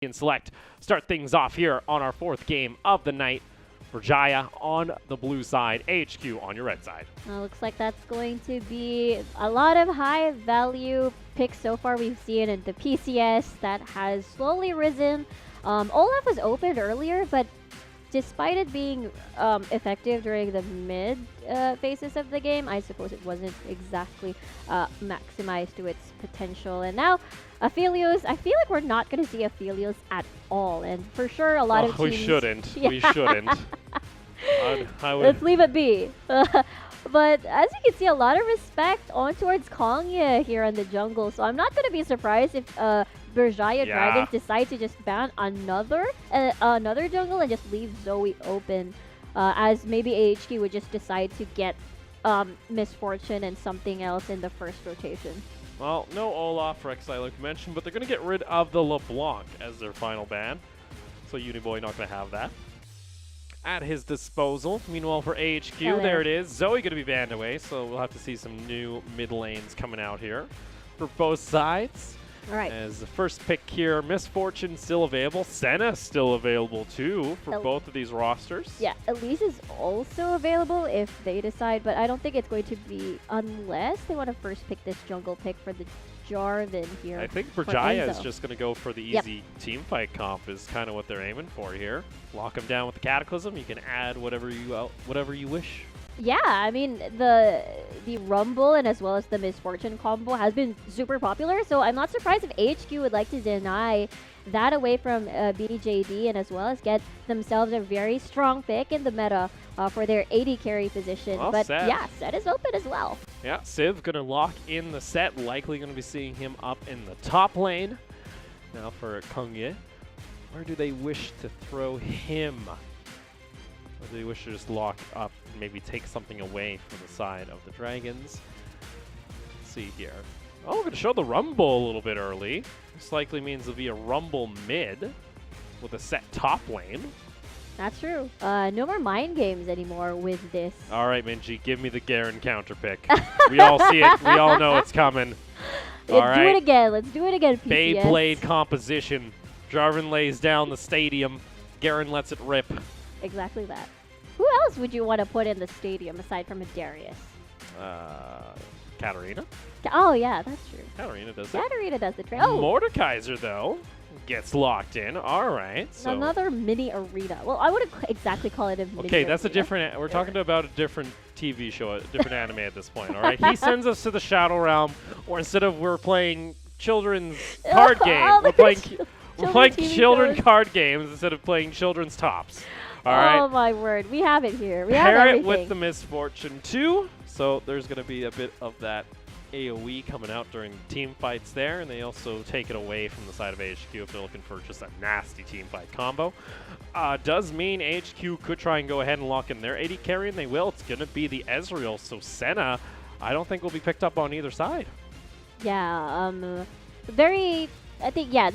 and select start things off here on our fourth game of the night. Berjaya on the blue side, AHQ on your red side. Looks like that's going to be a lot of high value picks so far we've seen in the PCS that has slowly risen. Olaf was opened earlier, but despite it being effective during the mid phases of the game, I suppose it wasn't exactly maximized to its potential. And now Aphelios, I feel like we're not going to see Aphelios at all. And for sure, a lot of teams... We shouldn't. Yeah. We shouldn't. I would... Let's leave it be. But as you can see, a lot of respect on towards Kongya here in the jungle. So I'm not going to be surprised if Berjaya Dragons decide to just ban another jungle and just leave Zoe open, as maybe AHQ would just decide to get Misfortune and something else in the first rotation. Well, no Olaf for Exile like you mentioned, but they're going to get rid of the LeBlanc as their final ban. So Uniboy not going to have that at his disposal. Meanwhile, for AHQ, there it is. Zoe going to be banned away, so we'll have to see some new mid lanes coming out here for both sides. All right. As the first pick here, Misfortune still available. Senna still available too for both of these rosters. Yeah, Elise is also available if they decide, but I don't think it's going to be unless they want to first pick this jungle pick for the Jarvan here. I think Berjaya is just going to go for the easy team fight comp is kind of what they're aiming for here. Lock them down with the Cataclysm. You can add whatever you wish. Yeah, I mean, the Rumble and as well as the Misfortune combo has been super popular, so I'm not surprised if AHQ would like to deny that away from BJD and as well as get themselves a very strong pick in the meta for their AD carry position. Well, but Seth. yeah, Set is open as well. Yeah, Civ going to lock in the Set, likely going to be seeing him up in the top lane. Now for Kongye, where do they wish to throw him? Or do they wish to just lock up and maybe take something away from the side of the Dragons? Let's see here. Oh, we're going to show the Rumble a little bit early. This likely means there'll be a Rumble mid with a Set top lane. That's true. No more mind games anymore with this. All right, Minji, give me the Garen counter pick. We all see it. We all know it's coming. Let's do it again. Let's do it again, PCS. Beyblade composition. Jarvan lays down the stadium. Garen lets it rip. Exactly that. Who else would you want to put in the stadium aside from a Darius? Katarina? Oh, yeah, that's true. Katarina does it. Katarina does the trick. Oh! Mordekaiser, though, gets locked in. All right. So another mini arena. Well, I wouldn't exactly call it a mini okay, that's arena. a different... We're talking about a different TV show, a different anime at this point, all right? He sends us to the Shadow Realm, or instead of we're playing children's card games, we're playing children's card games instead of playing children's tops. All right. Oh my word, we have it here. We have Pair everything. it with the Misfortune too. So there's going to be a bit of that AoE coming out during team fights there, and they also take it away from the side of AHQ if they're looking for just a nasty team fight combo. Does mean AHQ could try and go ahead and lock in their AD carry, and they will. It's going to be the Ezreal, so Senna I don't think will be picked up on either side. Yeah, I think, yeah,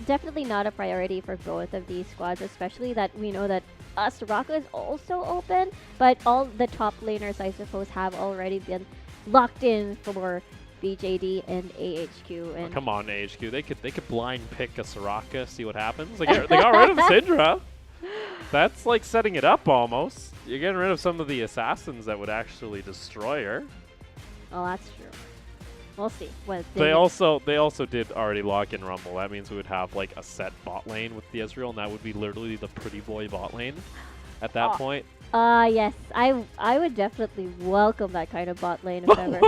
definitely not a priority for both of these squads, especially that we know that Soraka is also open, but all the top laners, I suppose, have already been locked in for BJD and AHQ. And come on, AHQ. They could blind pick a Soraka, see what happens. They got rid of Syndra. That's like setting it up almost. You're getting rid of some of the assassins that would actually destroy her. Oh, that's true. We'll see. They also did already lock in Rumble. That means we would have like a set bot lane with the Ezreal, and that would be literally the pretty boy bot lane at that point. Yes. I would definitely welcome that kind of bot lane if ever.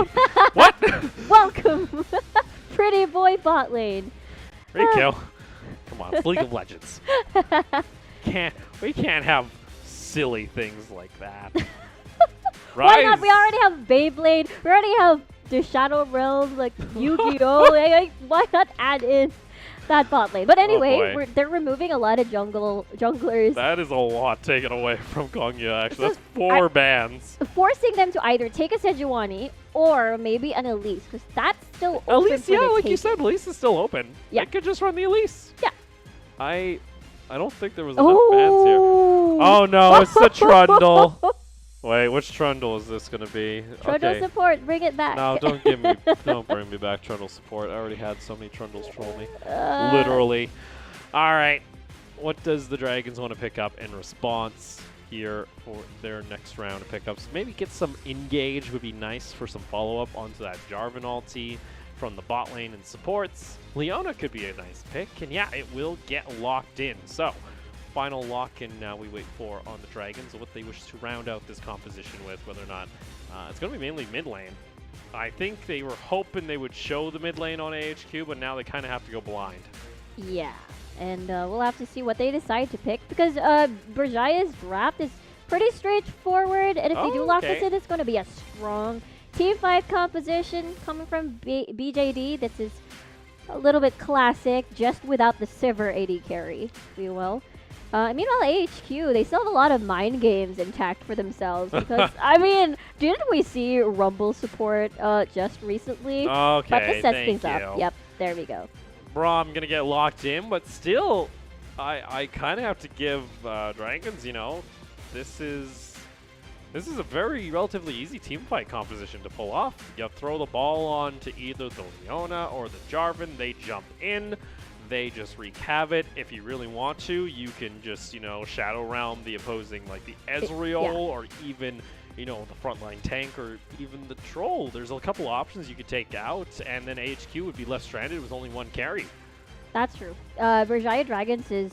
What? Welcome! Pretty boy bot lane. Free kill. Come on, it's League of Legends. We can't have silly things like that. Why not? We already have Beyblade. We already have the Shadow Realm, like Yu-Gi-Oh! Why not add in that bot lane? But anyway, they're removing a lot of junglers. That is a lot taken away from Kongya, actually. That's 4 bans. Forcing them to either take a Sejuani or maybe an Elise, because that's still open. Elise, yeah, like you said, Elise is still open. Yeah. They could just run the Elise. Yeah. I don't think there was enough bans here. Oh no, it's the Trundle. Wait, which Trundle is this going to be? Trundle support, bring it back. No, don't bring me back Trundle support. I already had so many Trundles troll me. Literally. All right. What does the Dragons want to pick up in response here for their next round of pickups? Maybe get some engage would be nice for some follow-up onto that Jarvan ulti from the bot lane and supports. Leona could be a nice pick, and yeah, it will get locked in. So, final lock-in now we wait for on the Dragons, what they wish to round out this composition with, whether or not it's going to be mainly mid lane. I think they were hoping they would show the mid lane on AHQ, but now they kind of have to go blind. Yeah, and we'll have to see what they decide to pick, because Berjaya's draft is pretty straightforward, and if they do lock this in, it's going to be a strong team fight composition coming from BJD. This is a little bit classic, just without the Sivir AD carry, if you will. Meanwhile, AHQ, they still have a lot of mind games intact for themselves. Because, I mean, didn't we see Rumble support just recently? Okay, but this sets things up. Yep, there we go. Bro, I'm going to get locked in, but still, I kind of have to give Dragons, you know, this is a very relatively easy team fight composition to pull off. You throw the ball on to either the Leona or the Jarvan, they jump in. They just wreak havoc. If you really want to, you can just, you know, shadow realm the opposing, like the Ezreal or even, you know, the frontline tank or even the troll. There's a couple options you could take out, and then AHQ would be left stranded with only one carry. That's true. Berjaya Dragons is,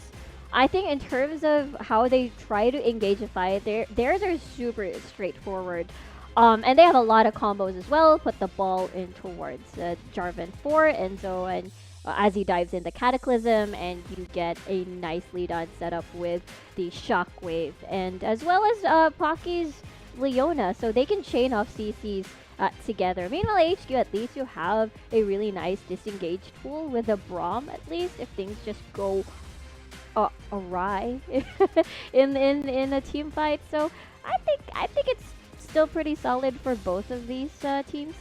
I think, in terms of how they try to engage a fight, theirs are super straightforward. And they have a lot of combos as well. Put the ball in towards Jarvan for Enzo, and as he dives into Cataclysm, and you get a nice lead-on setup with the Shockwave, and as well as Pocky's Leona, so they can chain off CCs together. Meanwhile, AHQ, at least you have a really nice disengage tool with a Braum, at least, if things just go awry in a team fight. So I think it's still pretty solid for both of these teams.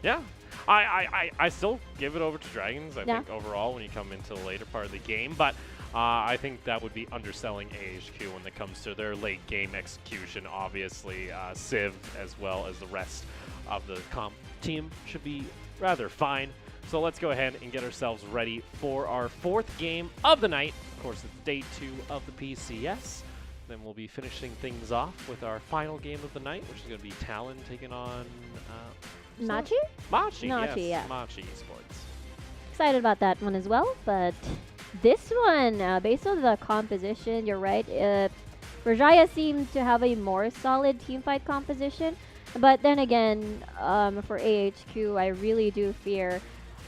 Yeah. I still give it over to Dragons, I think, overall, when you come into the later part of the game. But I think that would be underselling AHQ when it comes to their late game execution. Obviously, Civ, as well as the rest of the comp team, should be rather fine. So let's go ahead and get ourselves ready for our fourth game of the night. Of course, it's day 2 of the PCS. Then we'll be finishing things off with our final game of the night, which is going to be Talon taking on... Machi? Machi, yes. Yeah. Machi eSports. Excited about that one as well, but this one, based on the composition, you're right. Berjaya seems to have a more solid teamfight composition, but then again, for AHQ, I really do fear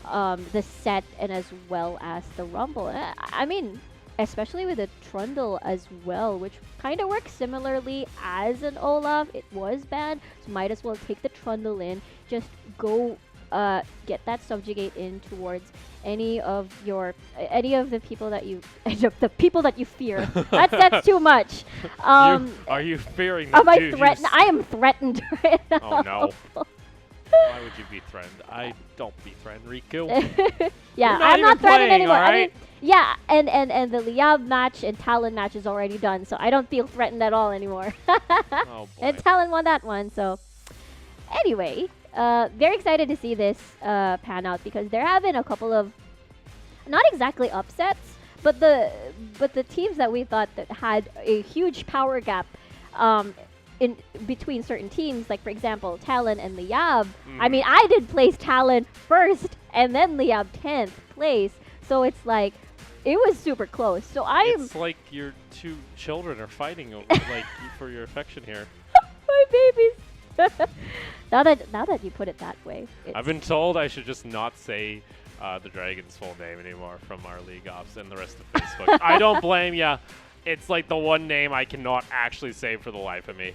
the set and as well as the Rumble. I mean, especially with the Trundle as well, which kind of works similarly as an Olaf. It was banned, so might as well take the Trundle in. Just go get that subjugate in towards any of the people that you the people that you fear. That's too much. Are you fearing? Am I threatened? I am threatened right now. Oh no. Why would you be threatened? I don't be threatened, Riku. Yeah, I'm not threatened anymore. Right? I mean, yeah, and the Liab match and Talon match is already done, so I don't feel threatened at all anymore. Oh boy. And Talon won that one, so anyway, very excited to see this pan out, because there have been a couple of not exactly upsets, but the teams that we thought that had a huge power gap in between certain teams, like for example Talon and Liab. I mean, I did place Talon first and then Liab 10th place, so it's like it was super close. So it's like your two children are fighting over like for your affection here. My babies. now that you put it that way, I've been told I should just not say the Dragon's full name anymore from our league ops and the rest of Facebook. I don't blame ya. It's like the one name I cannot actually say for the life of me.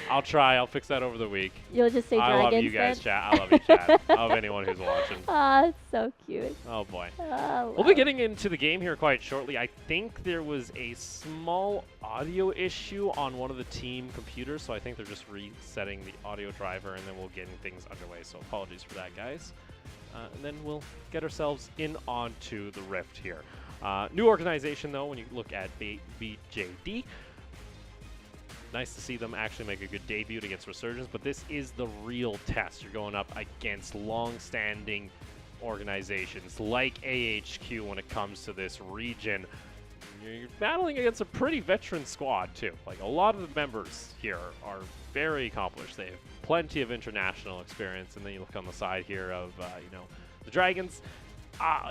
I'll try. I'll fix that over the week. You'll just say Dragons. I love you guys, chat. I love you, chat. I love anyone who's watching. Ah, it's so cute. Oh, boy. Oh, we'll be getting into the game here quite shortly. I think there was a small audio issue on one of the team computers, so I think they're just resetting the audio driver, and then we'll get things underway. So apologies for that, guys. And then we'll get ourselves in onto the Rift here. New organization, though, when you look at BJD. Nice to see them actually make a good debut against Resurgence, but this is the real test. You're going up against long-standing organizations like AHQ when it comes to this region. You're battling against a pretty veteran squad too. Like, a lot of the members here are very accomplished. They have plenty of international experience, and then you look on the side here of the Dragons.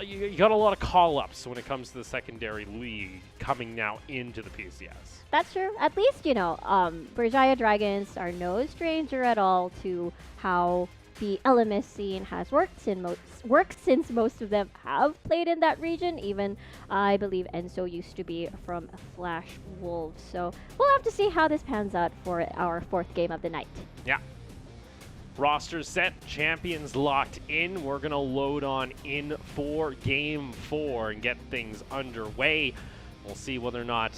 You got a lot of call-ups when it comes to the secondary league coming now into the PCS. That's true. At least, Berjaya Dragons are no stranger at all to how the LMS scene has worked since most of them have played in that region. Even I believe Enzo used to be from Flash Wolves. So we'll have to see how this pans out for our 4th game of the night. Yeah. Roster set, champions locked in. We're going to load on in for Game 4 and get things underway. We'll see whether or not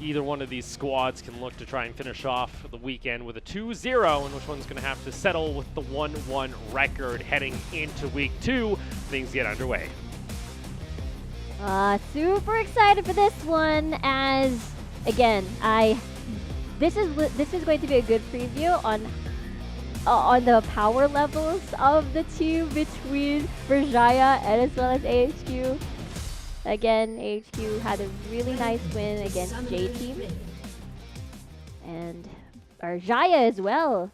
either one of these squads can look to try and finish off the weekend with a 2-0, and which one's going to have to settle with the 1-1 record heading into Week 2. Things get underway. Super excited for this one, as again, this is going to be a good preview on the power levels of the team between Berjaya and as well as AHQ. Again, AHQ had a really nice win against J-Team. And Berjaya as well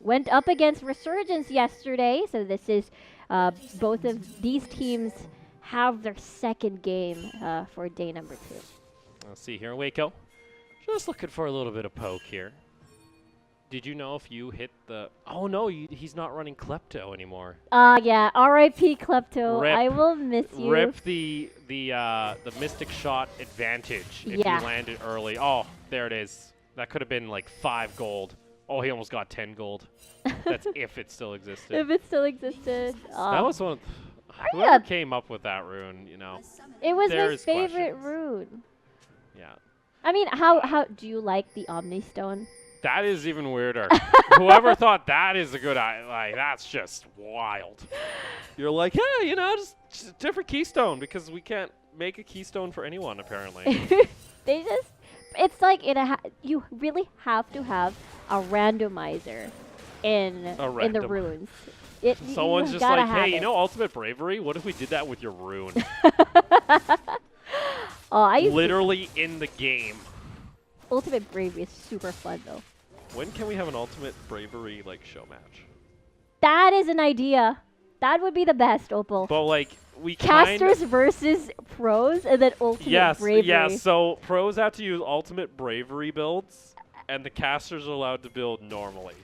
went up against Resurgence yesterday. So this is both of these teams have their 2nd game for day number 2. Let's see here, Waco. Just looking for a little bit of poke here. Did you know if you hit the... Oh, no, he's not running Klepto anymore. Yeah, R.I.P. Klepto. Rip, I will miss you. Rip the Mystic Shot advantage if you landed early. Oh, there it is. That could have been like 5 gold. Oh, he almost got 10 gold. That's if it still existed. If it still existed. That was one of... Whoever came up with that rune, It was my favorite rune. Yeah. I mean, how do you like the Omni Stone? That is even weirder. Whoever thought that is a good idea, like, that's just wild. You're like, yeah, just a different keystone, because we can't make a keystone for anyone, apparently. It's like you really have to have a randomizer in the runes. Someone's just like, hey, Ultimate Bravery? What if we did that with your rune? Literally in the game. Ultimate Bravery is super fun, though. When can we have an Ultimate Bravery, show match? That is an idea. That would be the best, Opal. But, we Casters versus pros, and then Ultimate Bravery. Yes, so pros have to use Ultimate Bravery builds, and the casters are allowed to build normally.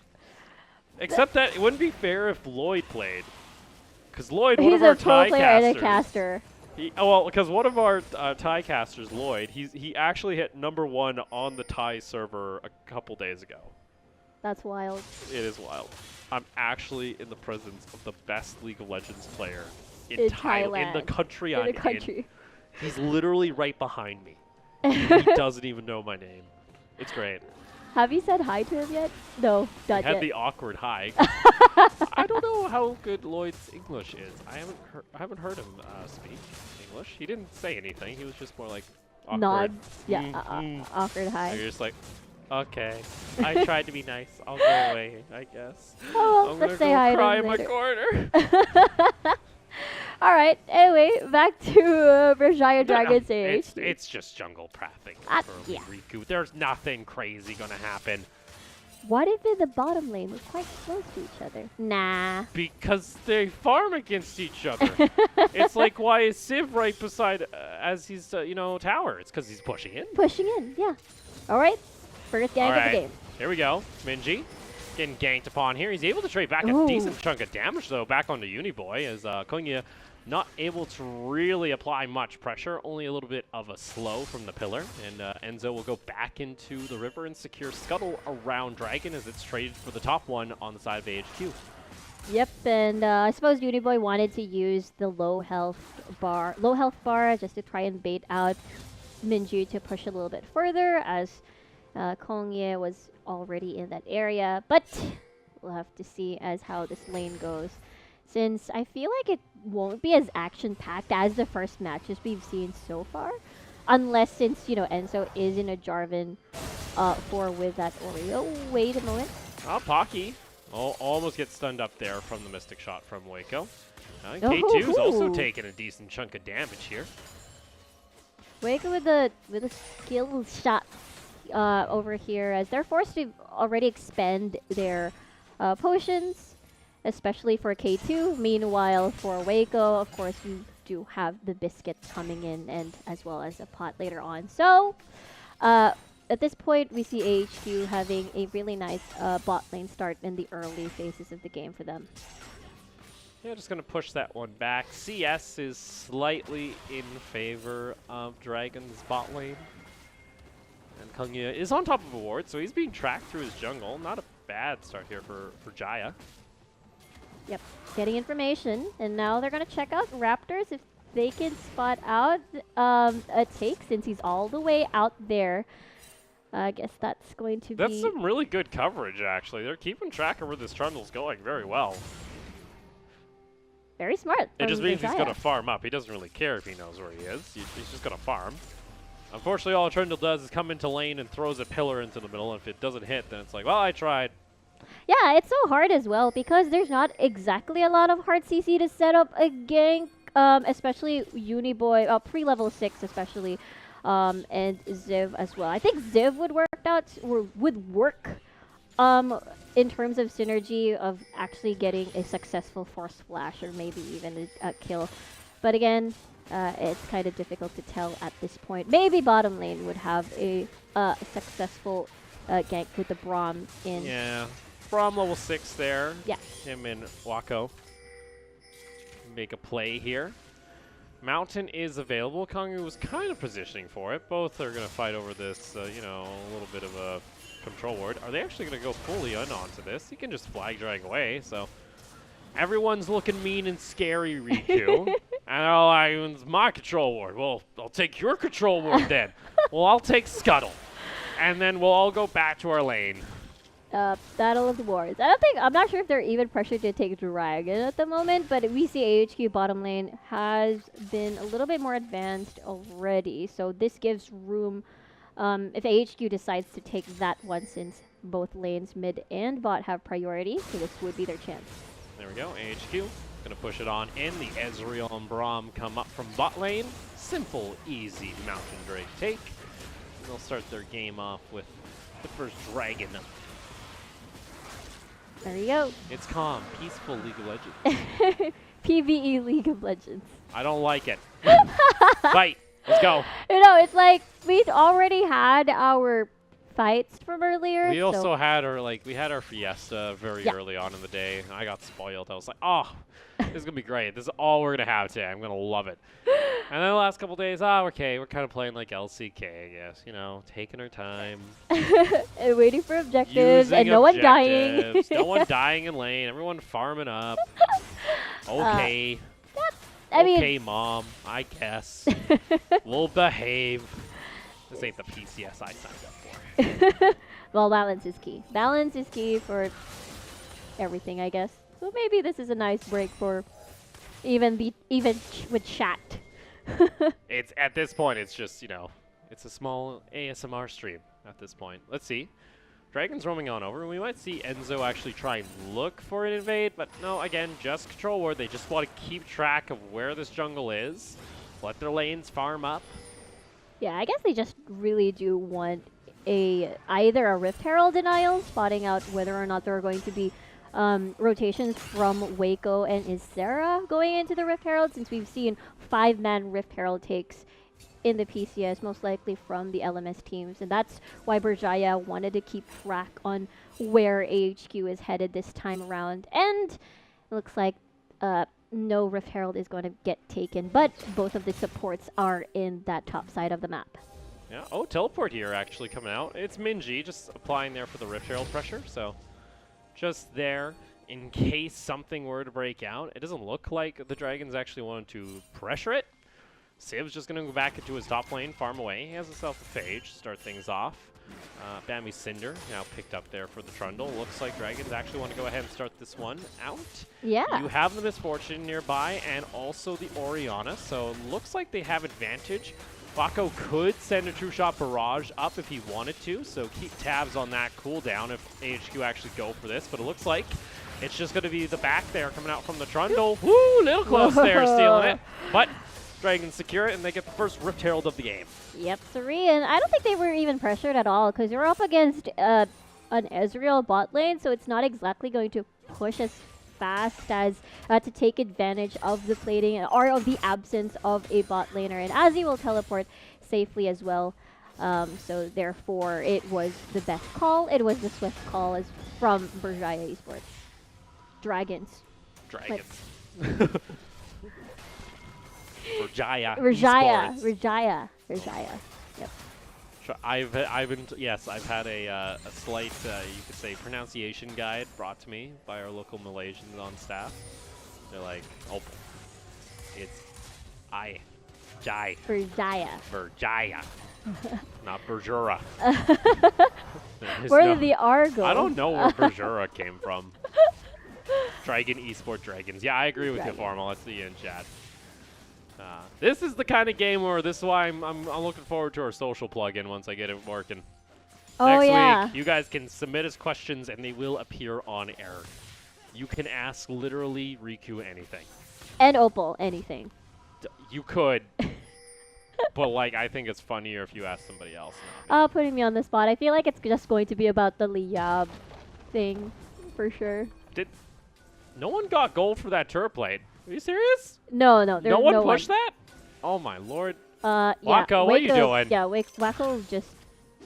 Except that it wouldn't be fair if Lloyd played. Because Lloyd, one of our tie casters... He's a pro player and a caster. Because one of our Thai casters, Lloyd, he actually hit #1 on the Thai server a couple days ago. That's wild. It is wild. I'm actually in the presence of the best League of Legends player in Thailand. In the country I'm in. He's literally right behind me. He doesn't even know my name. It's great. Have you said hi to him yet? No, not yet. Had the awkward hi. I don't know how good Lloyd's English is. I haven't heard him speak English. He didn't say anything. He was just more like awkward. Nod. Yeah, awkward hi. And you're just like, okay. I tried to be nice. I'll go away, I guess. Oh, well, I'm let's gonna say hi go cry in later. my corner. All right. Anyway, back to Berjaya Dragons AHQ. It's just jungle pathing. Yeah. Riku. There's nothing crazy gonna happen. What if in the bottom lane was quite close to each other? Nah. Because they farm against each other. It's like, why is Civ right beside as he's tower? It's because he's pushing in. Pushing in, yeah. All right. First gang of the game. Here we go. Minji getting ganked upon here. He's able to trade back a decent chunk of damage, though, back onto Uniboy, as Konya not able to really apply much pressure, only a little bit of a slow from the pillar. And Enzo will go back into the river and secure Scuttle around Dragon as it's traded for the top one on the side of AHQ. Yep, and I suppose Uniboy wanted to use the low health bar just to try and bait out Minju to push a little bit further, as Kongye was already in that area. But we'll have to see as how this lane goes, since I feel like it won't be as action-packed as the first matches we've seen so far, unless since Enzo is in a Jarvan 4 with that Oreo. Wait a moment. Oh, Pocky. Almost gets stunned up there from the Mystic Shot from Waco. K2's also taking a decent chunk of damage here. Waco with a skill shot over here, as they're forced to already expend their potions, especially for K2. Meanwhile, for Waco, of course, we do have the biscuits coming in, and as well as a pot later on. So, at this point, we see AHQ having a really nice bot lane start in the early phases of the game for them. Yeah, just going to push that one back. CS is slightly in favor of Dragon's bot lane. And Kungya is on top of a ward, so he's being tracked through his jungle. Not a bad start here for Berjaya. Yep, getting information, and now they're going to check out Raptors if they can spot out a take, since he's all the way out there. I guess that's going to be... That's some really good coverage, actually. They're keeping track of where this trundle's going very well. Very smart. It just means he's going to farm up. He doesn't really care if he knows where he is. He's just going to farm. Unfortunately, all Trundle does is come into lane and throws a pillar into the middle. And if it doesn't hit, then it's like, well, I tried. Yeah, it's so hard as well because there's not exactly a lot of hard CC to set up a gank, especially Uniboy, pre-level 6 especially, and Ziv as well. I think Ziv would work out, or would work in terms of synergy of actually getting a successful force flash or maybe even a kill. But again, it's kind of difficult to tell at this point. Maybe bottom lane would have a successful gank with the Braum in. Yeah, Braum level 6 there. Yeah. Him and Wako make a play here. Mountain is available. Kongu was kind of positioning for it. Both are going to fight over this, you know, a little bit of a control ward. Are they actually going to go fully in onto this? He can just flag drag away, so everyone's looking mean and scary, Riku. And it's my control ward. Well, I'll take your control ward then. Well, I'll take Scuttle. And then we'll all go back to our lane. Battle of the Wards. I'm not sure if they're even pressured to take Dragon at the moment, but we see AHQ bottom lane has been a little bit more advanced already. So this gives room if AHQ decides to take that one, since both lanes, mid and bot, have priority. So this would be their chance. There we go. AHQ going to push it on in. The Ezreal and Braum come up from bot lane. Simple, easy Mountain Drake take. And they'll start their game off with the first dragon. There you go. It's calm, peaceful League of Legends. PvE League of Legends. I don't like it. Fight. Let's go. You know, it's like we'd already had our fights from earlier. We also had our fiesta very early on in the day. I got spoiled. I was like, oh, this is going to be great. This is all we're going to have today. I'm going to love it. And then the last couple days, okay, we're kind of playing like LCK, I guess. You know, taking our time. And waiting for objectives, and no one dying. No one dying in lane. Everyone farming up. Okay. Okay, Mom, I guess. We'll behave. This ain't the PCS I signed up for. Well, balance is key. Balance is key for everything, I guess. So maybe this is a nice break for even with chat. It's at this point, it's just, you know, it's a small ASMR stream at this point. Let's see. Dragon's roaming on over, and we might see Enzo actually try and look for an invade, but no, again, just control ward. They just want to keep track of where this jungle is, let their lanes farm up. Yeah, I guess they just really do want either a Rift Herald denial, spotting out whether or not there are going to be rotations from Waco and Isera going into the Rift Herald, since we've seen 5-man Rift Herald takes in the PCS, most likely from the LMS teams. And that's why Berjaya wanted to keep track on where AHQ is headed this time around. And it looks like no Rift Herald is going to get taken, but both of the supports are in that top side of the map. Yeah, teleport here actually coming out. It's Minji just applying there for the Rift Herald pressure, so just there in case something were to break out. It doesn't look like the Dragons actually wanted to pressure it. Siv's just going to go back into his top lane, farm away. He has himself a Phage to start things off. Bambi Cinder now picked up there for the Trundle. Looks like Dragons actually want to go ahead and start this one out. Yeah. You have the Misfortune nearby and also the Orianna, so it looks like they have advantage Wako could send a True Shot Barrage up if he wanted to, so keep tabs on that cooldown if AHQ actually go for this. But it looks like it's just going to be the back there coming out from the Trundle. Woo, little close there, stealing it. But Dragons secure it, and they get the first Rift Herald of the game. Yep, 3, and I don't think they were even pressured at all because you're up against an Ezreal bot lane, so it's not exactly going to push as fast as to take advantage of the plating or of the absence of a bot laner, and Azzy will teleport safely as well. So therefore, it was the best call. It was the swift call as from Berjaya eSports. Dragons. Berjaya. Berjaya. eSports. Berjaya. Berjaya. Yep. I've had a slight, you could say, pronunciation guide brought to me by our local Malaysians on staff. They're like, oh, it's Jai. Berjaya. Berjaya. Not Berjura. Where did the R go? I don't know where Berjura came from. Dragon eSport Dragons. Yeah, I agree with you, Formal. Let's see you in chat. This is the kind of game where this is why I'm looking forward to our social plugin once I get it working. Oh, Next week, you guys can submit us questions and they will appear on air. You can ask literally Riku anything. And Opal, anything. You could. But, like, I think it's funnier if you ask somebody else. Putting me on the spot. I feel like it's just going to be about the Liab thing, for sure. No one got gold for that turret plate. Are you serious? No, no one pushed that? Oh my lord. Yeah. Wako, what are you doing? Yeah, Wako just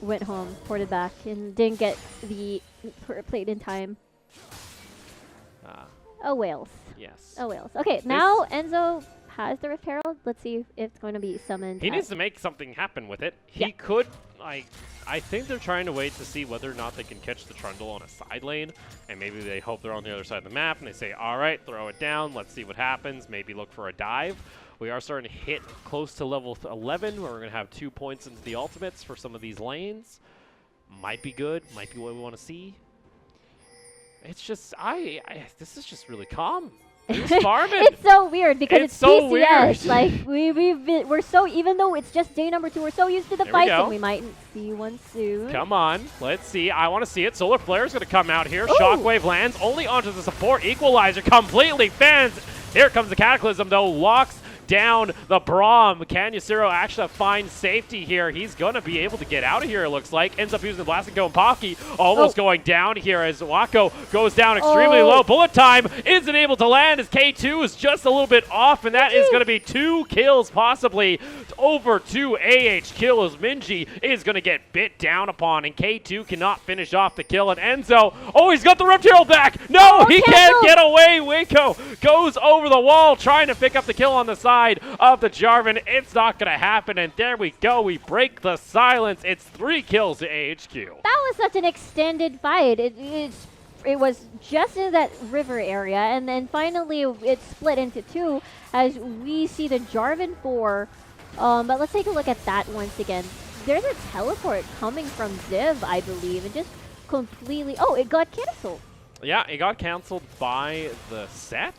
went home, ported back, and didn't get the turret plate in time. Oh, Wales. Yes. Oh, Wales. Okay, now Enzo has the Rift Herald. Let's see if it's going to be summoned. He needs to make something happen with it. He could, like, I think they're trying to wait to see whether or not they can catch the Trundle on a side lane, and maybe they hope they're on the other side of the map, and they say, all right, throw it down, let's see what happens, maybe look for a dive. We are starting to hit close to level 11, where we're going to have 2 points into the ultimates for some of these lanes. Might be good, might be what we want to see. It's just, this is just really calm. It's farming. It's so weird because it's so PCS. weird. Like we're so, even though it's just day number 2, we're so used to the fights, and we might see one soon. Come on, let's see. I want to see it. Solar Flare is going to come out here. Ooh. Shockwave lands only onto the support. Equalizer completely fans. Here comes the Cataclysm though. Locks down the Braum. Can Yasuo actually find safety here? He's going to be able to get out of here, it looks like. Ends up using the Blast and Go, and Pocky almost going down here as Wako goes down extremely low. Bullet time isn't able to land as K2 is just a little bit off, and that is going to be 2 kills possibly over to AHQ as Minji is going to get bit down upon, and K2 cannot finish off the kill, and Enzo, he's got the Rift Herald back! No, he can't get away! Wako goes over the wall trying to pick up the kill on the side of the Jarvan. It's not going to happen, and there we go. We break the silence. It's 3 kills to AHQ. That was such an extended fight. It was just in that river area, and then finally it split into 2 as we see the Jarvan 4. But let's take a look at that once again. There's a teleport coming from Ziv, I believe, and just completely... Oh, it got canceled. Yeah, it got canceled by the set.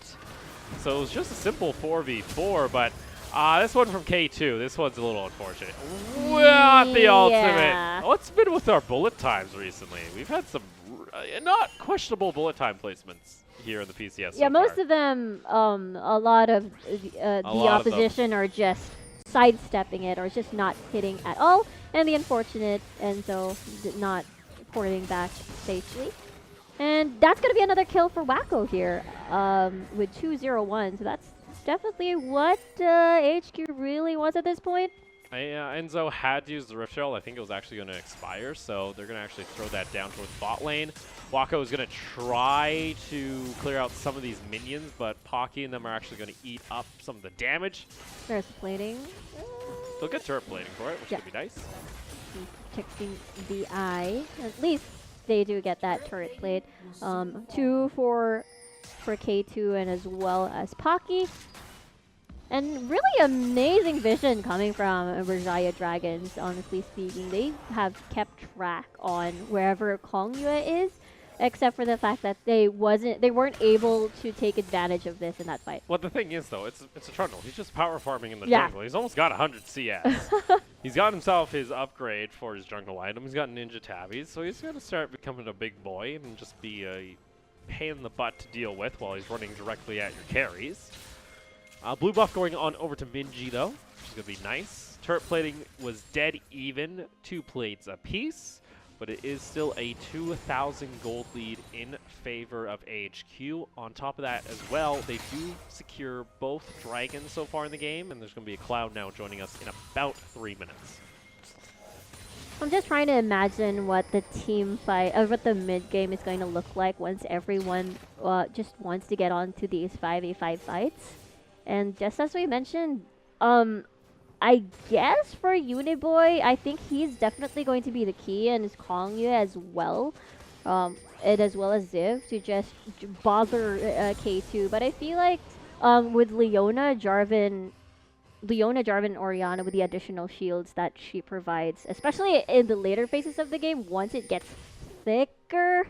So it was just a simple 4v4, but this one from K2, this one's a little unfortunate. Not the ultimate. What's been with our bullet times recently? We've had some not questionable bullet time placements here in the PCS. Yeah, most of them, a lot of the opposition are just sidestepping it or just not hitting at all, and the unfortunate Enzo not porting back safely. And that's going to be another kill for Wako here with 2-0-1. So that's definitely what AHQ really wants at this point. Enzo had to use the Rift Herald. I think it was actually going to expire, so they're going to actually throw that down towards bot lane. Wako is going to try to clear out some of these minions, but Pocky and them are actually going to eat up some of the damage. There's plating. They'll get turret plating for it, which could be nice. Protecting the eye. At least they do get that turret plate. 2 for K2 and as well as Pocky. And really amazing vision coming from Berjaya Dragons, honestly speaking. They have kept track on wherever Kongyue is except for the fact that they weren't able to take advantage of this in that fight. Well, the thing is, though, it's a Trundle. He's just power farming in the Yeah. jungle. He's almost got 100 CS. He's got himself his upgrade for his jungle item. He's got ninja tabbies, so he's going to start becoming a big boy and just be a pain in the butt to deal with while he's running directly at your carries. Blue buff going on over to Minji, though, which is going to be nice. Turret plating was dead even, 2 plates apiece, but it is still a 2,000 gold lead in favor of AHQ. On top of that as well, they do secure both dragons so far in the game, and there's going to be a Cloud now joining us in about 3 minutes. I'm just trying to imagine what the team fight, what the mid game is going to look like once everyone just wants to get on to these 5v5 fights. And just as we mentioned, I guess for Uniboy, I think he's definitely going to be the key, and is Kongyu as well, and as well as Ziv to just bother K2. But I feel like with Leona, Jarvan, Orianna with the additional shields that she provides, especially in the later phases of the game, once it gets thicker,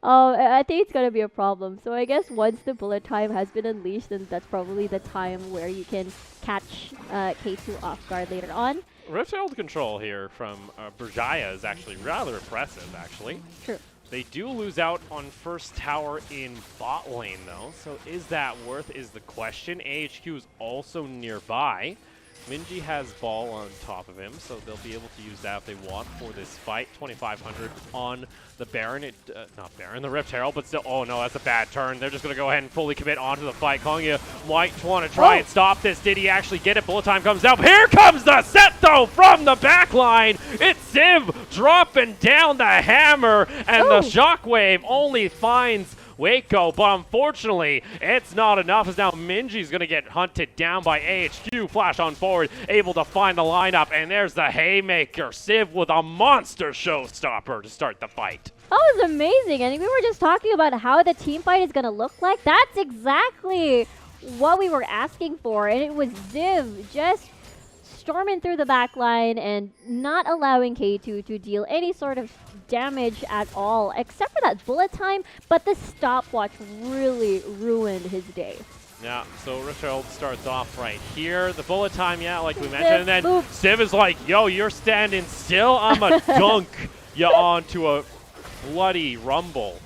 I think it's gonna be a problem. So I guess once the bullet time has been unleashed, then that's probably the time where you can catch K2 off guard later on. Rift Herald control here from Berjaya is actually rather impressive, actually. True. They do lose out on first tower in bot lane, though, so is that worth is the question. AHQ is also nearby. Minji has ball on top of him, so they'll be able to use that if they want for this fight. 2,500 on the Baron. Not Baron, the Rift Herald, but still, oh no, that's a bad turn. They're just going to go ahead and fully commit onto the fight. Kongyu might want to try and stop this. Did he actually get it? Bullet time comes out. Here comes the set, though, from the back line. It's Ziv dropping down the hammer, and the shockwave only finds Waco, but unfortunately, it's not enough, as now Minji's going to get hunted down by AHQ. Flash on forward, able to find the lineup, and there's the haymaker. Civ with a monster showstopper to start the fight. That was amazing, and we were just talking about how the team fight is going to look like. That's exactly what we were asking for, and it was Ziv just storming through the back line and not allowing K2 to deal any sort of damage at all, except for that bullet time, but the stopwatch really ruined his day. Yeah, so Rift Herald starts off right here. The bullet time, yeah, like we mentioned, and then Civ is like, yo, you're standing still, I'm a dunk you onto a bloody rumble.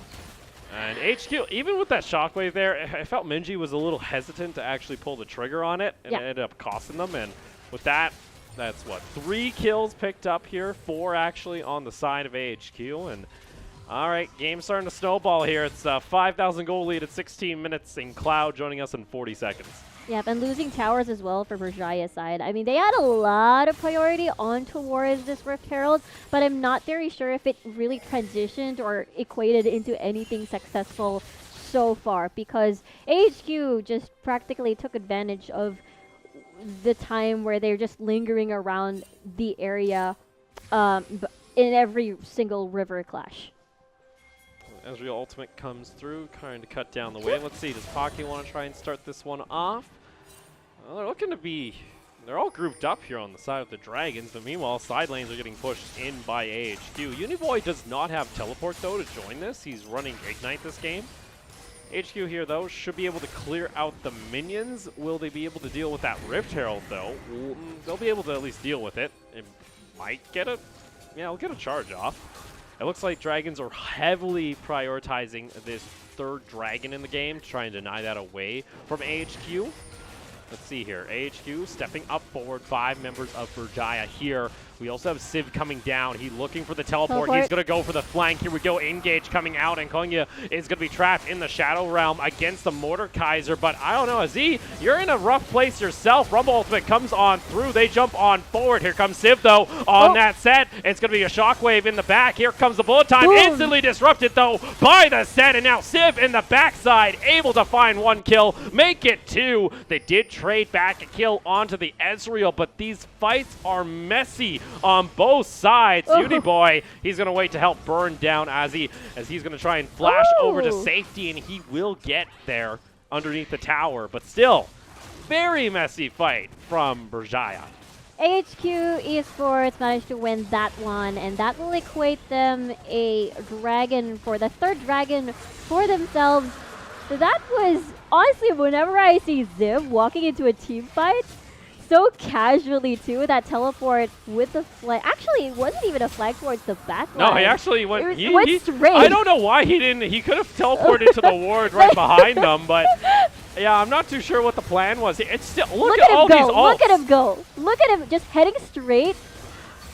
And HQ, even with that shockwave there, I felt Minji was a little hesitant to actually pull the trigger on it, and it ended up costing them, and with that, that's what, 3 kills picked up here, 4 actually on the side of AHQ, and all right, game starting to snowball here. It's a 5,000 goal lead at 16 minutes, and Cloud joining us in 40 seconds. Yep, and losing towers as well for Berjaya's side. I mean, they had a lot of priority on towards this Rift Herald, but I'm not very sure if it really transitioned or equated into anything successful so far, because AHQ just practically took advantage of the time where they're just lingering around the area in every single river clash. Ezreal ultimate comes through, trying to cut down the wave. Let's see, does Pocky want to try and start this one off? Well, they're looking to be, they're all grouped up here on the side of the Dragons, but meanwhile, side lanes are getting pushed in by AHQ. Uniboy does not have teleport, though, to join this. He's running Ignite this game. HQ here, though, should be able to clear out the minions. Will they be able to deal with that Rift Herald, though? They'll be able to at least deal with it. It might get a, yeah, it'll get a charge off. It looks like Dragons are heavily prioritizing this 3rd dragon in the game to try and deny that away from AHQ. Let's see here. AHQ stepping up forward. 5 members of Berjaya here. We also have Civ coming down. He's looking for the teleport. He's going to go for the flank. Here we go. Engage coming out, and Kongyu is going to be trapped in the Shadow Realm against the Mordekaiser. But I don't know, Aziz, you're in a rough place yourself. Rumble Ultimate comes on through. They jump on forward. Here comes Civ, though, on that set. It's going to be a shockwave in the back. Here comes the bullet time. Boom. Instantly disrupted, though, by the set. And now Civ in the backside, able to find 1 kill, make it 2. They did trade back a kill onto the Ezreal, but these fights are messy on both sides. Uniboy, he's going to wait to help burn down as he's going to try and flash over to safety, and he will get there underneath the tower. But still, very messy fight from Berjaya. AHQ eSports managed to win that one, and that will equate them a dragon for the third dragon for themselves. So that was, honestly, whenever I see Ziv walking into a team fight, so casually too, that teleport with the flag. Actually, it wasn't even a flag towards the back line. No, he actually went. It went straight. I don't know why he didn't. He could have teleported to the ward right behind them, but yeah, I'm not too sure what the plan was. It's still look at all him these go! ults. Look at him go! Look at him just heading straight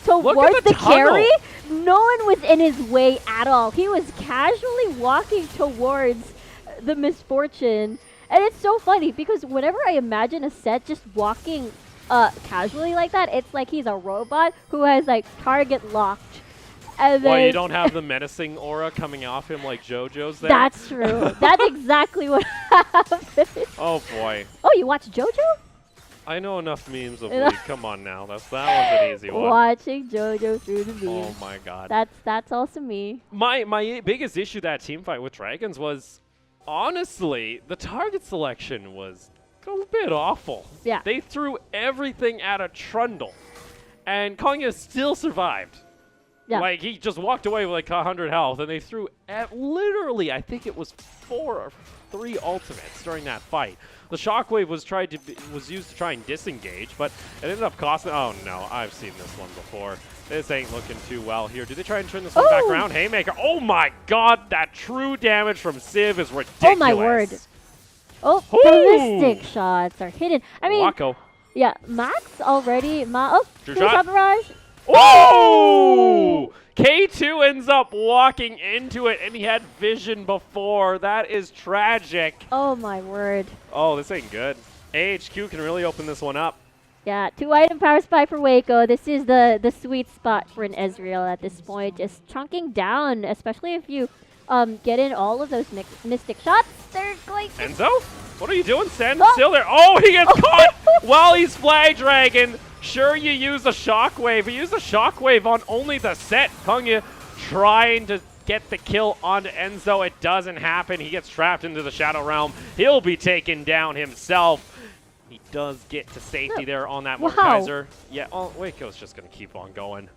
Look towards at the carry. tunnel. No one was in his way at all. He was casually walking towards the misfortune. And it's so funny because whenever I imagine a set just walking casually like that, it's like he's a robot who has like target locked. And Well, then you don't have the menacing aura coming off him like JoJo's there. That's true. That's exactly what happened. Oh boy. Oh, you watch JoJo? I know enough memes of League. Come on now. That one's an easy one. Watching JoJo through the Oh memes. my god. That's also me. My biggest issue that team fight with Dragons was, honestly, the target selection was a bit awful. Yeah. They threw everything at a Trundle, and Konya still survived. Yeah. Like, he just walked away with like 100 health, and they threw literally, I think it was 4 or 3 ultimates during that fight. The shockwave was used to try and disengage, but it ended up costing. Oh no, I've seen this one before. This ain't looking too well here. Did they try and turn this one back around? Haymaker. Oh my god, that true damage from Civ is ridiculous. Oh my word. Oh, Ooh. ballistic shots are hidden. I mean, Wacko. yeah, Max already. True true shot. barrage. Oh! K2 ends up walking into it, and he had vision before. That is tragic. Oh my word. Oh, this ain't good. AHQ can really open this one up. Yeah, 2-item power spike for Waco. This is the sweet spot for an Ezreal at this point. Just chunking down, especially if you get in all of those mystic shots. They're going to... Enzo? What are you doing? Standing still there. Oh, he gets caught while he's Flag Dragon. Sure, you use a shockwave, but use a shockwave on only the set. Konya trying to get the kill onto Enzo. It doesn't happen. He gets trapped into the Shadow Realm. He'll be taken down himself. He does get to safety there on that Mordekaiser. Yeah, Waco's just going to keep on going.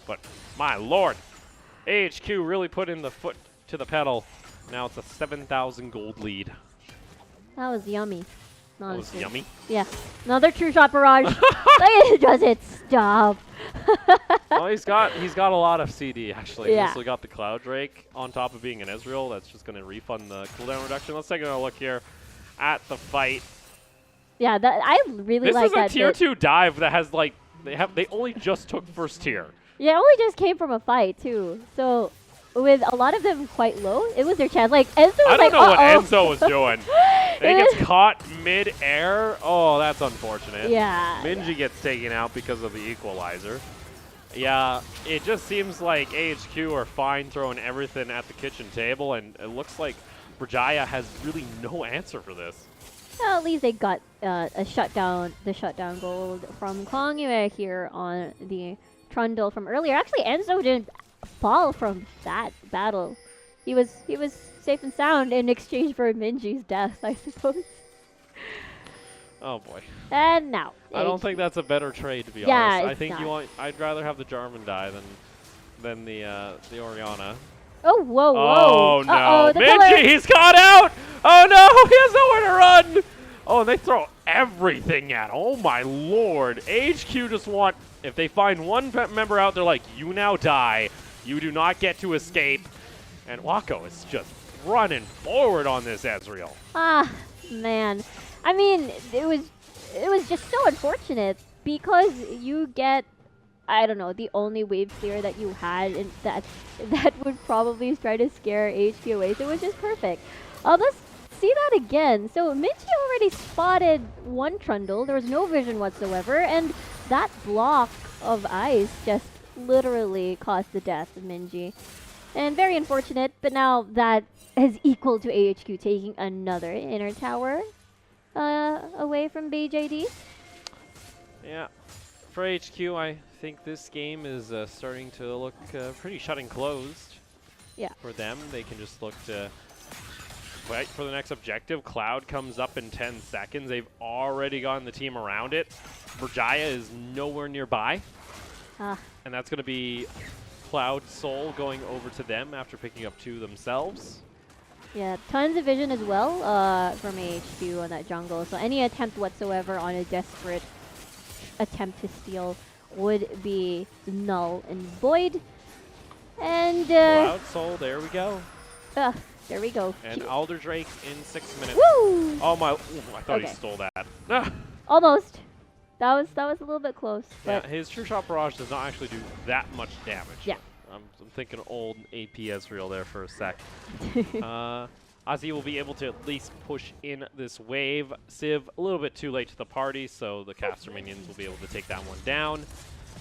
But, my lord, AHQ really put in the foot to the pedal. Now it's a 7,000 gold lead. That was yummy. That was yummy. Yeah. Another true shot barrage. Does it stop? Well, he's got a lot of CD actually. Yeah. He's also got the Cloud Drake on top of being an Ezreal. That's just going to refund the cooldown reduction. Let's take a look here at the fight. Yeah, I really like that. This is a tier 2 dive that has like they only just took first tier. Yeah, it only just came from a fight too. So with a lot of them quite low, it was their chance. Like Enzo was I don't like, know what Enzo was doing. He gets caught mid-air. Oh, that's unfortunate. Yeah. Minji gets taken out because of the equalizer. Yeah, it just seems like AHQ are fine throwing everything at the kitchen table, and it looks like Berjaya has really no answer for this. Well, at least they got the shutdown gold from Kongyue here on the Trundle from earlier. Actually, Enzo didn't fall from that battle. He was safe and sound in exchange for Minji's death, I suppose. Oh boy. And now. I don't think that's a better trade, to be Yeah, honest. it's not. I'd rather have the Jarvan die than the Orianna. Oh, whoa, whoa. Oh no. Uh-oh, Minji, he's caught out! Oh no, he has nowhere to run! Oh, and they throw everything at him. Oh my lord. HQ just want, if they find one member out, they're like, you now die. You do not get to escape. And Wako is just running forward on this Ezreal. Ah, man. I mean, it was just so unfortunate because you get, I don't know, the only wave clear that you had, and that would probably try to scare HQ away. So it was just perfect. Let's see that again. So Minji already spotted one Trundle. There was no vision whatsoever, and that block of ice just literally caused the death of Minji. And very unfortunate, but now that is equal to AHQ taking another inner tower away from BJD. Yeah. For HQ, I think this game is starting to look pretty shut and closed. Yeah. For them, they can just look to fight for the next objective. Cloud comes up in 10 seconds. They've already gotten the team around it. Berjaya is nowhere nearby. And that's going to be Cloud Soul going over to them after picking up 2 themselves. Yeah, tons of vision as well from AHQ on that jungle. So any attempt whatsoever on a desperate attempt to steal would be null and void. And Cloud Soul, there we go. there we go. And Alder Drake in 6 minutes. Woo! Oh my! Ooh, I thought he stole that. Almost. That was a little bit close. Yeah, But his True Shot Barrage does not actually do that much damage. Yeah. I'm thinking old APS reel there for a sec. Ozzy will be able to at least push in this wave. Civ a little bit too late to the party, so the caster minions will be able to take that one down.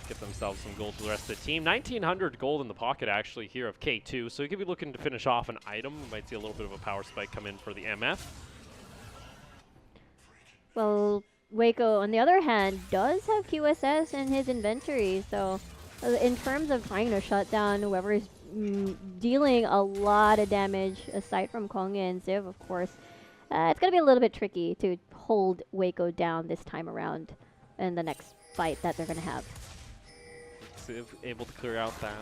Get themselves some gold for the rest of the team. 1,900 gold in the pocket actually here of K2, so he could be looking to finish off an item. We might see a little bit of a power spike come in for the MF. well, Waco, on the other hand, does have QSS in his inventory, so in terms of trying to shut down whoever is dealing a lot of damage, aside from Kongya and Ziv, of course, it's going to be a little bit tricky to hold Waco down this time around in the next fight that they're going to have. Civ able to clear out that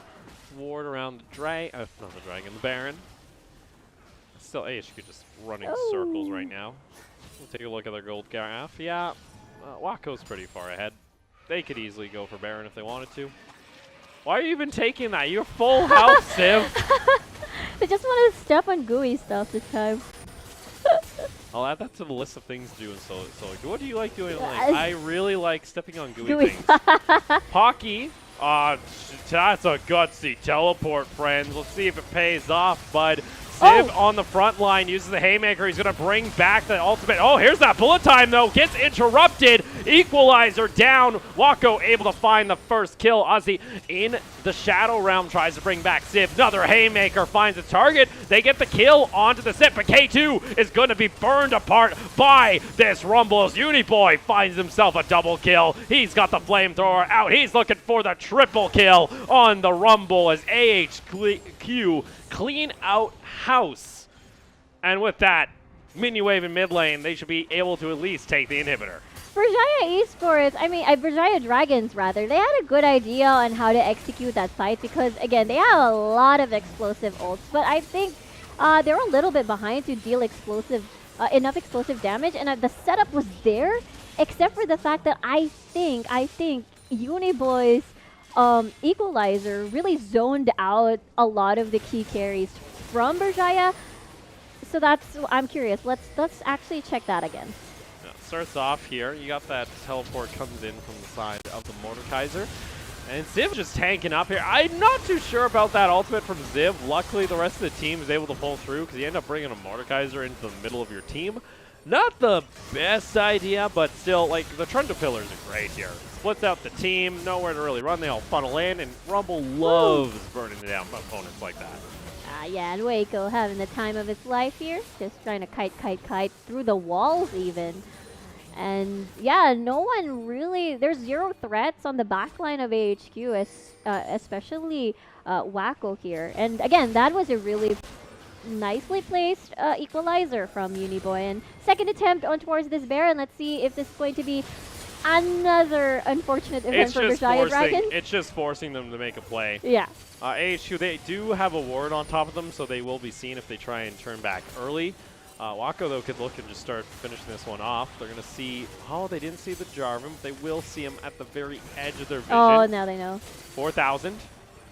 ward around the not the dragon, the Baron. Still AHQ just running circles right now. We'll take a look at their gold graph. Yeah, Waco's pretty far ahead. They could easily go for Baron if they wanted to. Why are you even taking that? You're full health, Civ. I just want to step on gooey stuff this time. I'll add that to the list of things to do in solo. What do you like doing? I really like stepping on gooey things. Pocky, that's a gutsy teleport, friends. Let's see if it pays off, bud. Civ on the front line uses the Haymaker. He's going to bring back the ultimate. Oh, here's that bullet time, though. Gets interrupted. Equalizer down. Waco able to find the first kill. Ozzy in the Shadow Realm tries to bring back Civ. Another Haymaker finds a target. They get the kill onto the Civ, but K2 is going to be burned apart by this Rumble as Uniboy finds himself a double kill. He's got the flamethrower out. He's looking for the triple kill on the Rumble as AHQ clean out house. And with that, mini wave in mid lane, they should be able to at least take the inhibitor. Berjaya eSports, Berjaya Dragons rather, they had a good idea on how to execute that fight because, again, they have a lot of explosive ults, but I think they're a little bit behind to deal enough explosive damage, and the setup was there, except for the fact that I think Uniboy's Equalizer really zoned out a lot of the key carries from Berjaya. So I'm curious. Let's actually check that again. Yeah, starts off here. You got that teleport comes in from the side of the Mordekaiser. And Ziv just tanking up here. I'm not too sure about that ultimate from Ziv. Luckily, the rest of the team is able to pull through because you end up bringing a Mordekaiser into the middle of your team. Not the best idea, but still, like, the Trundle Pillars are great here. Splits out the team, nowhere to really run. They all funnel in, and Rumble loves burning down opponents like that. Yeah, and Waco having the time of its life here. Just trying to kite through the walls even. And yeah, no one really, there's zero threats on the backline of AHQ, especially Waco here. And again, that was a really nicely placed Equalizer from Uniboy. And second attempt on towards this Baron. Let's see if this is going to be another unfortunate event for Berjaya Dragons. It's just forcing them to make a play. Yeah. AHQ, they do have a ward on top of them, so they will be seen if they try and turn back early. Waco, though, could look and just start finishing this one off. They're going to see, they didn't see the Jarvan, but they will see him at the very edge of their vision. Oh, now they know. 4,000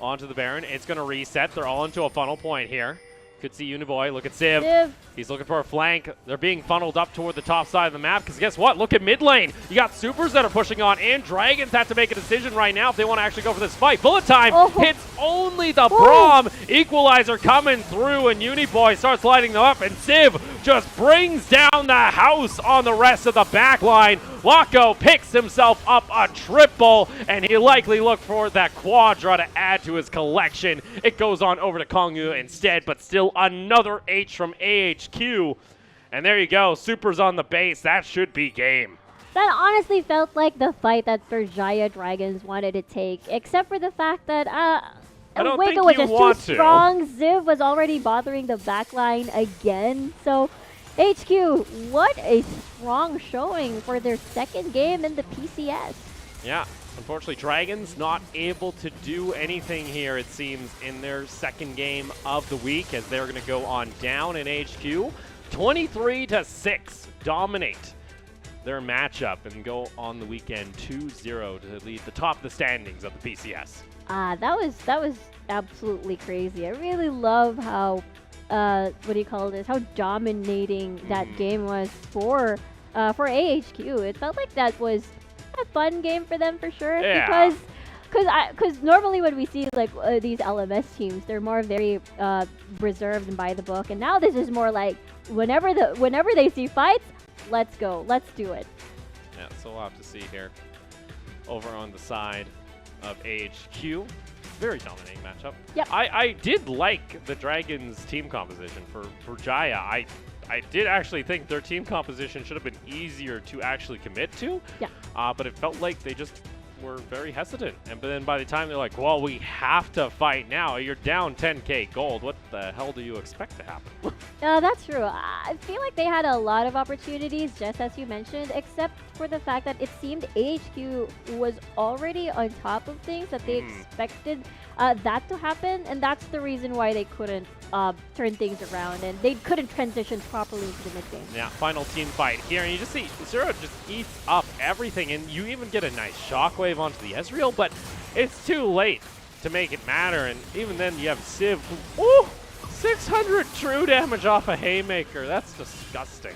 onto the Baron. It's going to reset. They're all into a funnel point here. Could see Uniboy. Look at Civ. He's looking for a flank. They're being funneled up toward the top side of the map because guess what? Look at mid lane. You got supers that are pushing on, and Dragons have to make a decision right now if they want to actually go for this fight. Bullet time hits only the Braum. Equalizer coming through, and Uniboy starts lighting them up, and Civ just brings down the house on the rest of the back line. Waco picks himself up a triple, and he likely looked for that quadra to add to his collection. It goes on over to Kongyu instead, but still another H from AHQ. And there you go, supers on the base. That should be game. That honestly felt like the fight that Berjaya Dragons wanted to take, except for the fact that I don't Wiggle think was you just want too to. strong. Ziv was already bothering the backline again. So HQ, what a strong showing for their second game in the PCS. Yeah, unfortunately, Dragons not able to do anything here, it seems, in their second game of the week, as they're going to go on down in HQ. 23-6, dominate their matchup and go on the weekend 2-0 to lead the top of the standings of the PCS. That was absolutely crazy. I really love how what do you call this? How dominating that game was for AHQ. It felt like that was a fun game for them for sure. Yeah. Because normally when we see like these LMS teams, they're more very reserved and by the book, and now this is more like whenever they see fights, let's go, let's do it. Yeah, so we'll have to see here. Over on the side of AHQ, very dominating matchup. Yep. I did like the Dragons team composition for Berjaya. I did actually think their team composition should have been easier to actually commit to. Yeah. But it felt like they just were very hesitant. And but then by the time they're like, well, we have to fight now. You're down 10k gold. What the hell do you expect to happen? That's true. I feel like they had a lot of opportunities, just as you mentioned, except for the fact that it seemed AHQ was already on top of things, that they expected that to happen, and that's the reason why they couldn't turn things around, and they couldn't transition properly into the mid-game. Yeah, final team fight here, and you just see Zero just eats up everything, and you even get a nice shockwave onto the Ezreal, but it's too late to make it matter, and even then you have Civ, who, 600 true damage off a Haymaker. That's disgusting.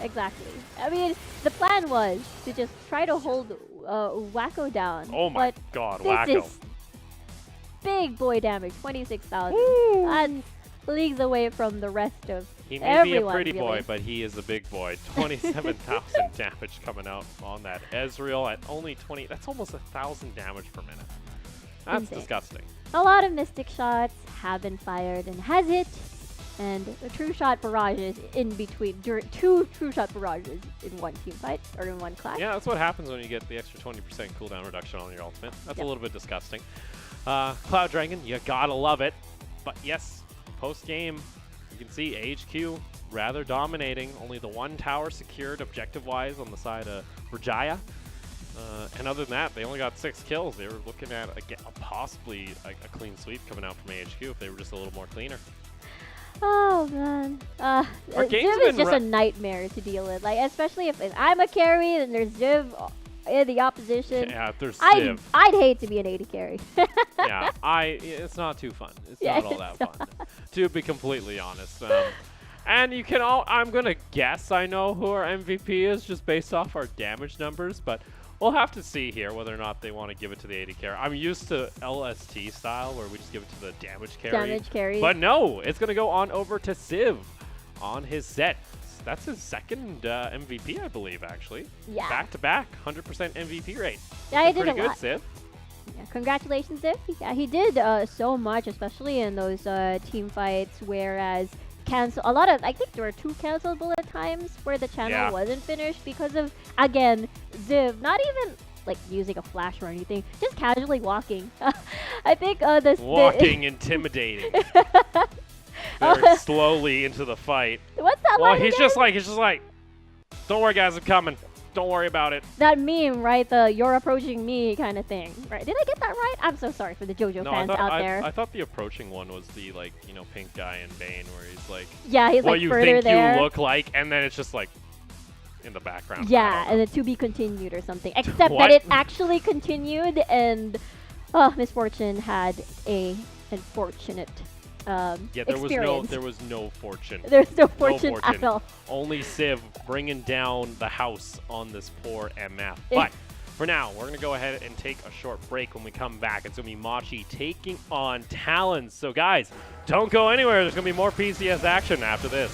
Exactly. I mean, the plan was to just try to hold Wacko down. Oh my but god, this Wacko. is big boy damage, 26,000. That's leagues away from the rest of He may everyone, be a pretty really. boy, but he is a big boy. 27,000 damage coming out on that Ezreal at only 20. That's almost 1,000 damage per minute. That's Insane. disgusting. A lot of Mystic shots have been fired and has hit, and the true shot barrages in between, two true shot barrages in one team fight, or in one class. Yeah, that's what happens when you get the extra 20% cooldown reduction on your ultimate. That's a little bit disgusting. Cloud Dragon, you gotta love it. But yes, post-game, you can see AHQ rather dominating. Only the one tower secured objective-wise on the side of Berjaya. And other than that, they only got 6 kills. They were looking at possibly a clean sweep coming out from AHQ if they were just a little more cleaner. Oh man, Ziv is just a nightmare to deal with. Like, especially if I'm a carry and there's Ziv in the opposition. Yeah, if there's Ziv. I'd hate to be an AD carry. Yeah, it's not too fun. It's not all that fun, to be completely honest. And you can I'm gonna guess I know who our MVP is just based off our damage numbers, but we'll have to see here whether or not they want to give it to the AD carry. I'm used to LST style where we just give it to the damage carry. Damage carry. But no, it's gonna go on over to Civ on his set. That's his second MVP, I believe, actually. Yeah. Back-to-back, 100% MVP rate. Yeah, he did pretty a good, lot. Civ. Yeah, congratulations, Ziv. Yeah, he did so much, especially in those team fights, whereas I think there were 2 canceled bullet times where the channel wasn't finished because of, again, Ziv not even like using a flash or anything, just casually walking. I think walking intimidating. Very slowly into the fight. What's that Well, line he's again? just like, don't worry guys, I'm coming. Don't worry about it. That meme, right? The "you're approaching me" kind of thing, right? Did I get that right? I'm so sorry for the JoJo fans out there. I thought the approaching one was the, like, you know, pink guy in Bane where he's like, yeah, he's what like you further think there. you look like, and then it's just like in the background. Yeah, and then to be continued or something. Except that it actually continued, and Misfortune had a unfortunate yeah, experience. there was no fortune. There's no fortune at all. Only Civ bringing down the house on this poor MF. But for now, we're going to go ahead and take a short break. When we come back, it's going to be Machi taking on Talons. So guys, don't go anywhere. There's going to be more PCS action after this.